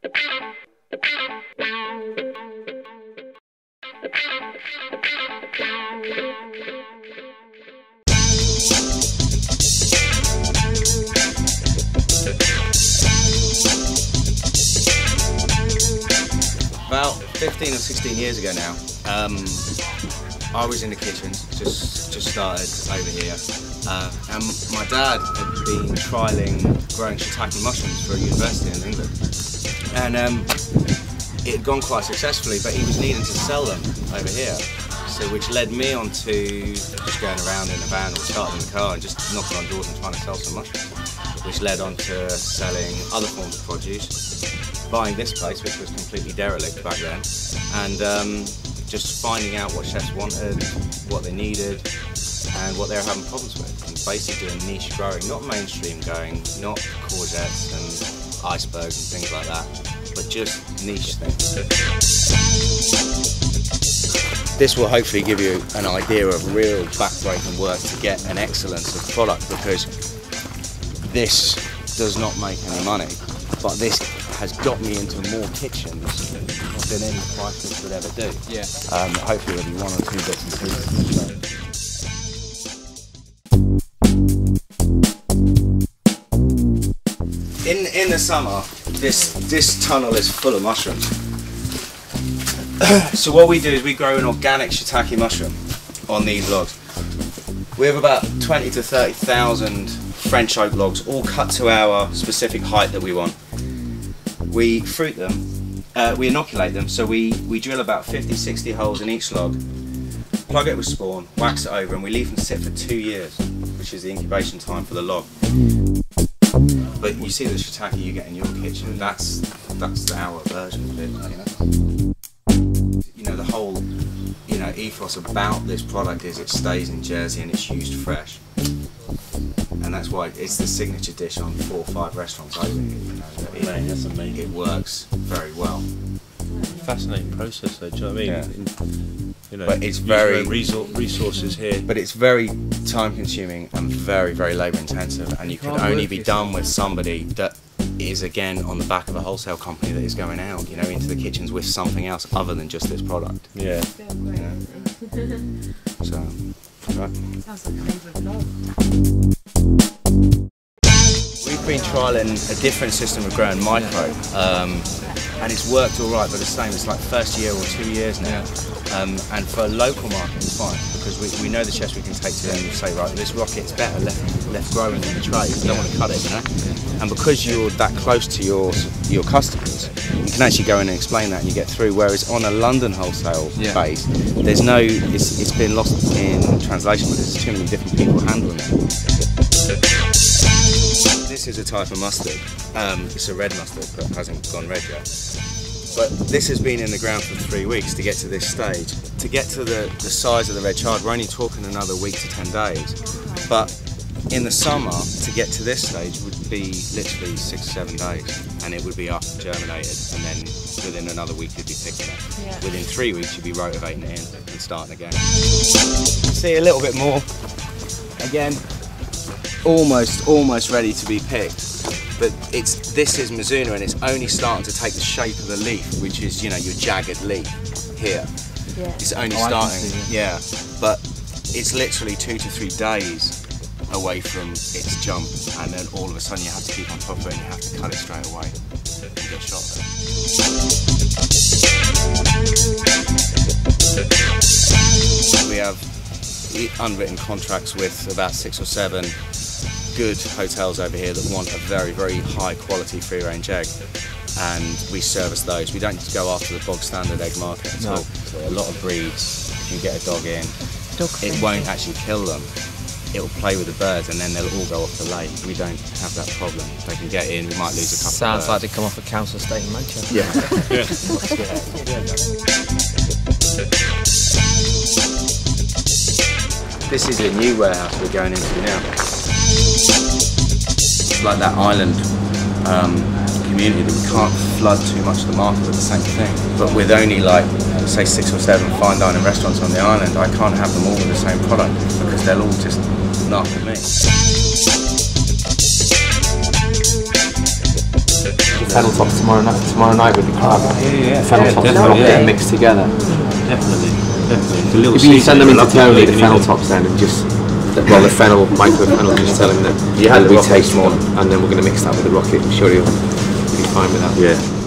About 15 or 16 years ago now, I was in the kitchen, just started over here, and my dad had been trialling growing shiitake mushrooms for a university in England, and it had gone quite successfully, but he was needing to sell them over here, so which led me on to just going around in a van or starting in the car and just knocking on doors and trying to sell some mushrooms, which led on to selling other forms of produce, buying this place, which was completely derelict back then, and just finding out what chefs wanted, what they needed, and what they were having problems with, and basically doing niche growing, not mainstream going, not courgettes and icebergs and things like that, but just niche things. This will hopefully give you an idea of real back-breaking work to get an excellence of product, because this does not make any money, but this has got me into more kitchens than any price would ever do. Yeah. Hopefully there'll be one or two bits and pieces. In the summer, this tunnel is full of mushrooms. So what we do is we grow an organic shiitake mushroom on these logs. We have about 20 to 30,000 French oak logs, all cut to our specific height that we want. We fruit them, we inoculate them, so we drill about 50-60 holes in each log, plug it with spawn, wax it over, and we leave them sit for 2 years, which is the incubation time for the log. But you see the shiitake you get in your kitchen, that's our version of it. You know, the whole ethos about this product is it stays in Jersey and it's used fresh. And that's why it's the signature dish on 4 or 5 restaurants over here. That's amazing. It works very well. Fascinating process, though. Do you know what I mean? Yeah. But it's very resources here. But it's very time-consuming and very, very labour-intensive, and you can only be done with somebody that is again on the back of a wholesale company that is going out, into the kitchens with something else other than just this product. Yeah. So, right. Sounds like a favourite vlog. We've been trialling a different system of growing micro, and it's worked all right, but the same, it's like first year or 2 years now. And for a local market it's fine, because we know the chefs we can take to them and say, right, this rocket's better left growing in the tray, you don't want to cut it, And because you're that close to your customers, you can actually go in and explain that and you get through, whereas on a London wholesale base, there's no, it's been lost in translation because there's too many different people handling it. This is a type of mustard. It's a red mustard, but it hasn't gone red yet. But this has been in the ground for 3 weeks to get to this stage. To get to the size of the red chard, we're only talking another week to 10 days. But in the summer, to get to this stage would be literally 6 or 7 days, and it would be up, germinated, and then within another week you'd be picking it. Yeah. Within 3 weeks you'd be rotivating it in and starting again. See a little bit more. Again, almost ready to be picked. But this is Mizuna, and it's only starting to take the shape of the leaf, which is, your jagged leaf here. Yeah. It's only starting, but it's literally 2 to 3 days away from its jump, and then all of a sudden you have to keep on top of it and you have to cut it straight away and get shot there. We have unwritten contracts with about 6 or 7 good hotels over here that want a very, very high quality free range egg, and we service those. We don't go after the bog standard egg market at all. So a lot of breeds, if you get a dog in, it won't actually kill them. It will play with the birds and then they'll all go off the lake. We don't have that problem. They can get in, we might lose a couple of birds. Sounds like they come off a council estate in Manchester. Yeah. This is a new warehouse we're going into now. It's like that island community that we can't flood too much of the market with the same thing. But with only say 6 or 7 fine dining restaurants on the island, I can't have them all with the same product because they'll all just knock at me. The fennel tops tomorrow night with the crab. Yeah, Fennel tops and rocket and mixed together. Definitely. It's a little If you season, send them into lovely Tony, flavour, the fennel isn't it? tops then, and just the fennel, micro fennel, just tell him that You had the we rocket taste more. and then we're going to mix that with the rocket. I'm sure he'll be fine with that. Yeah.